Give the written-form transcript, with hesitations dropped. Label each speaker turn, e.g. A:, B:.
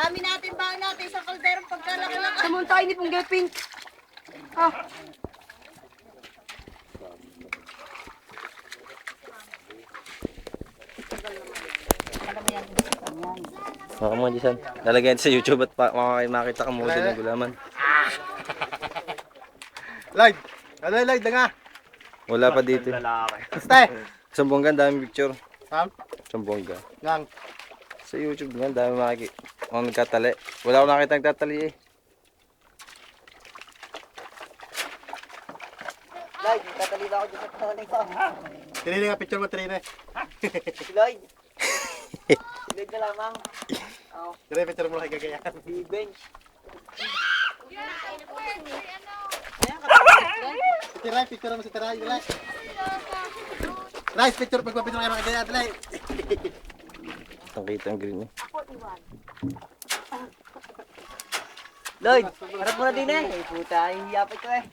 A: Dami natin ba natin sa kalderong pagkalaki-laki.
B: Samuntay ni pong gaping. Ah.
C: Mga mga diyan. Lalagyan natin sa YouTube at makita ka model ng gulaman.
D: Lloyd! Ano yung Lloyd na nga?
C: Wala pa dito.
D: Este!
C: Sambongga, dami picture.
D: Sam?
C: Sambongga.
D: Gang.
C: Sa YouTube nga, dami makikita. Mga nagtatali. Wala akong nakita nagtatali eh.
B: Lloyd, tatalila ako dyan sa tawaling ko.
D: Tinili nga picture mo, Trina.
B: Si Lloyd. Si Lloyd na lamang. Oo.
D: Tinili picture mo lang gagayan.
B: Si Bench.
D: Si Tiray, picture mo si Tiray. Rice, picture, pagpapicture kayo mga gagayan. Tiray.
C: Nakita ang green eh.
B: Lloyd, harap mo na din eh. Ay, puta, hihiyapit ko eh.